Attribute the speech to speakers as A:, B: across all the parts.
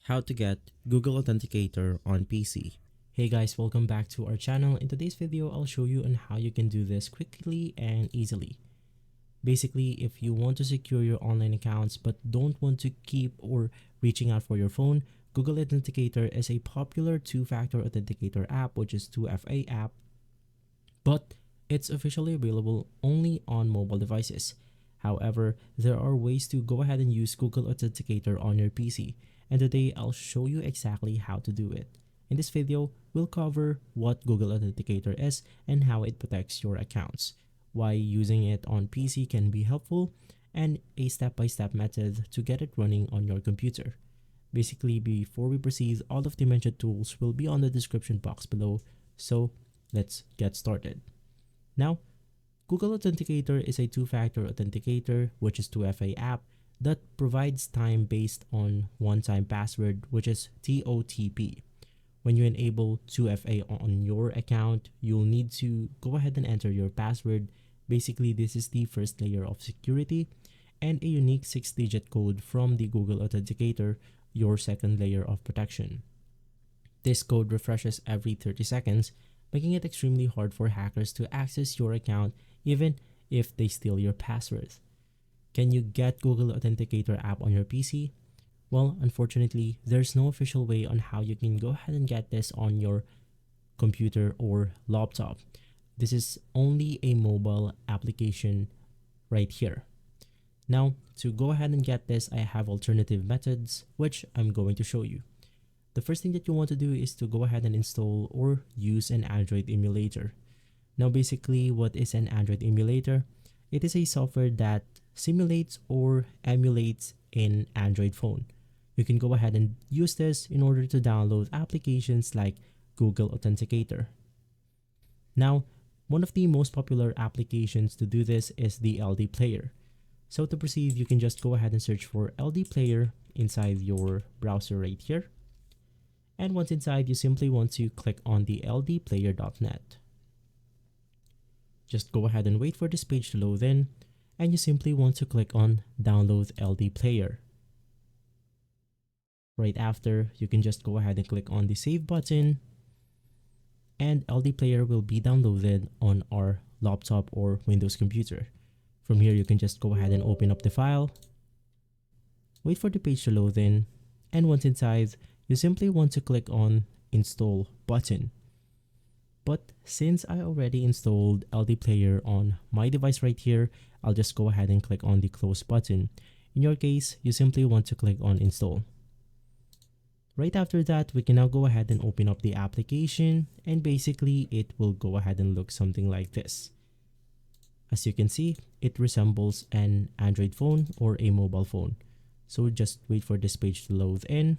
A: How to get Google Authenticator on PC. Hey guys, welcome back to our channel. In today's video, I'll show you on how you can do this quickly and easily. Basically, if you want to secure your online accounts but don't want to keep or reaching out for your phone, Google Authenticator is a popular two-factor authenticator app, which is 2FA app, but it's officially available only on mobile devices. However, there are ways to go ahead and use Google Authenticator on your PC, and today I'll show you exactly how to do it. In this video, we'll cover what Google Authenticator is and how it protects your accounts, why using it on PC can be helpful, and a step-by-step method to get it running on your computer. Basically, before we proceed, all of the mentioned tools will be on the description box below, so let's get started. Now, Google Authenticator is a two-factor authenticator, which is 2FA app, that provides time based on one-time password, which is TOTP. When you enable 2FA on your account, you'll need to go ahead and enter your password. Basically, this is the first layer of security, and a unique 6-digit code from the Google Authenticator, your second layer of protection. This code refreshes every 30 seconds, making it extremely hard for hackers to access your account even if they steal your passwords. Can you get Google Authenticator app on your PC? Well, unfortunately, there's no official way on how you can go ahead and get this on your computer or laptop. This is only a mobile application right here. Now, to go ahead and get this, I have alternative methods, which I'm going to show you. The first thing that you want to do is to go ahead and install or use an Android emulator. Now, basically, what is an Android emulator? It is a software that simulates or emulates an Android phone. You can go ahead and use this in order to download applications like Google Authenticator. Now, one of the most popular applications to do this is the LD Player. So to proceed, you can just go ahead and search for LD Player inside your browser right here. And once inside, you simply want to click on the ldplayer.net. Just go ahead and wait for this page to load in, and you simply want to click on Download LD Player. Right after, you can just go ahead and click on the Save button, and LD Player will be downloaded on our laptop or Windows computer. From here, you can just go ahead and open up the file, wait for the page to load in, and once inside, you simply want to click on Install button. But since I already installed LD Player on my device right here, I'll just go ahead and click on the Close button. In your case, you simply want to click on Install. Right after that, we can now go ahead and open up the application, and basically it will go ahead and look something like this. As you can see, it resembles an Android phone or a mobile phone. So just wait for this page to load in.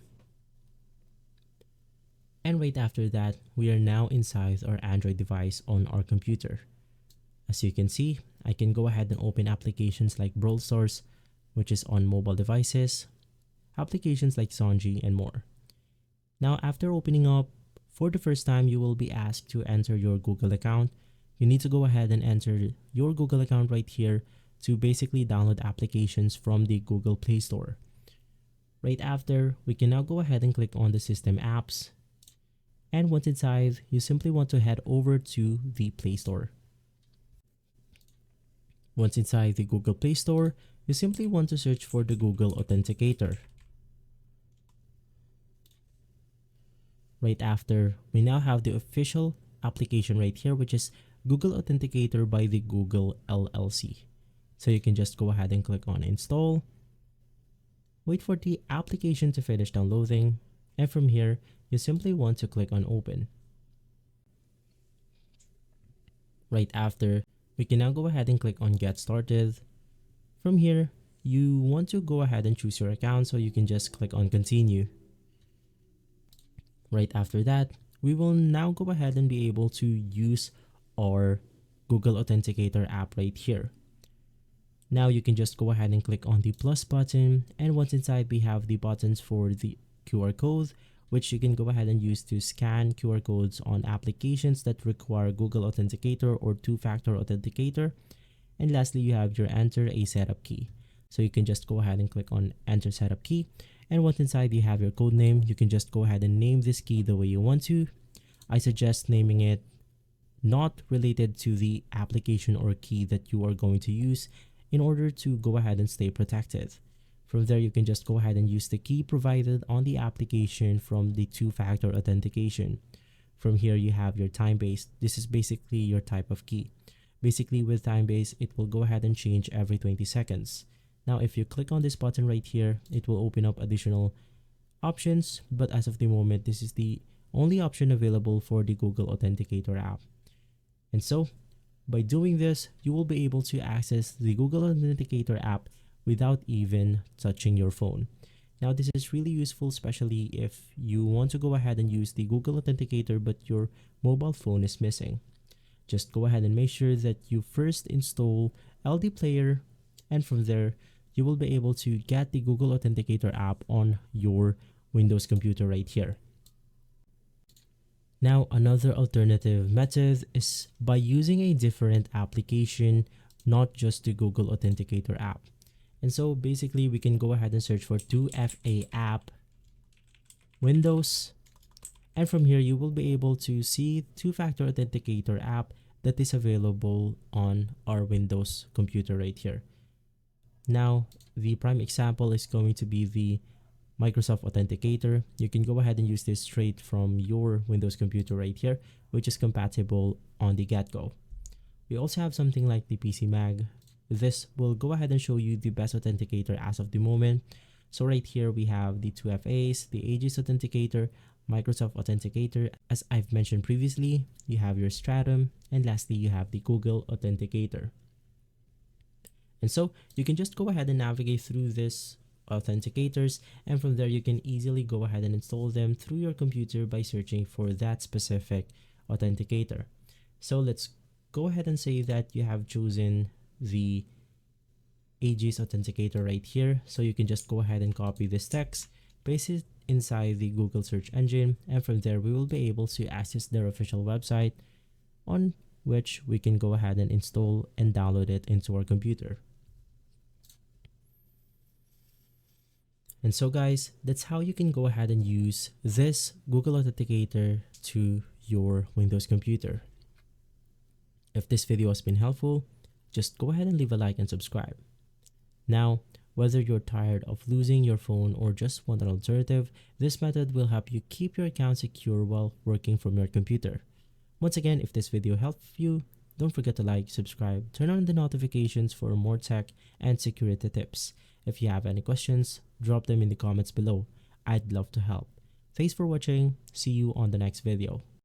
A: And right after that, we are now inside our Android device on our computer. As you can see, I can go ahead and open applications like Brawl Stars, which is on mobile devices, applications like Sonji, and more. Now, after opening up, for the first time, you will be asked to enter your Google account. You need to go ahead and enter your Google account right here to basically download applications from the Google Play Store. Right after, we can now go ahead and click on the System Apps. And once inside, you simply want to head over to the Play Store. Once inside the Google Play Store, you simply want to search for the Google Authenticator. Right after, we now have the official application right here, which is Google Authenticator by the Google LLC. So you can just go ahead and click on Install. Wait for the application to finish downloading. And from here, you simply want to click on Open. Right after, we can now go ahead and click on Get Started. From here, you want to go ahead and choose your account, so you can just click on Continue. Right after that, we will now go ahead and be able to use our Google Authenticator app right here. Now you can just go ahead and click on the plus button, and once inside, we have the buttons for the QR code, which you can go ahead and use to scan QR codes on applications that require Google Authenticator or two-factor authenticator. And lastly, you have your Enter a Setup Key. So you can just go ahead and click on Enter Setup Key, And once inside you have your code name, you can just go ahead and name this key the way you want to. I suggest naming it not related to the application or key that you are going to use in order to go ahead and stay protected. From there, you can just go ahead and use the key provided on the application from the two-factor authentication. From here, you have your time-based. This is basically your type of key. Basically, with time-based, it will go ahead and change every 20 seconds. Now, if you click on this button right here, it will open up additional options, but as of the moment, this is the only option available for the Google Authenticator app. And so, by doing this, you will be able to access the Google Authenticator app without even touching your phone. Now, this is really useful, especially if you want to go ahead and use the Google Authenticator but your mobile phone is missing. Just go ahead and make sure that you first install LD Player, and from there, you will be able to get the Google Authenticator app on your Windows computer right here. Now, another alternative method is by using a different application, not just the Google Authenticator app. And so basically, we can go ahead and search for 2FA app, Windows, and from here, you will be able to see two-factor authenticator app that is available on our Windows computer right here. Now, the prime example is going to be the Microsoft Authenticator. You can go ahead and use this straight from your Windows computer right here, which is compatible on the get-go. We also have something like the PC Mag. This will go ahead and show you the best authenticator as of the moment. So right here, we have the 2FAs, the Aegis Authenticator, Microsoft Authenticator. As I've mentioned previously, you have your Stratum, and lastly, you have the Google Authenticator. And so you can just go ahead and navigate through this authenticators, and from there you can easily go ahead and install them through your computer by searching for that specific authenticator. So let's go ahead and say that you have chosen the Aegis Authenticator right here. So you can just go ahead and copy this text, paste it inside the Google search engine, and from there we will be able to access their official website, on which we can go ahead and install and download it into our computer. And so guys, that's how you can go ahead and use this Google Authenticator to your Windows computer. If this video has been helpful, just go ahead and leave a like and subscribe. Now, whether you're tired of losing your phone or just want an alternative, this method will help you keep your account secure while working from your computer. Once again, if this video helped you, don't forget to like, subscribe, turn on the notifications for more tech and security tips. If you have any questions, drop them in the comments below. I'd love to help. Thanks for watching. See you on the next video.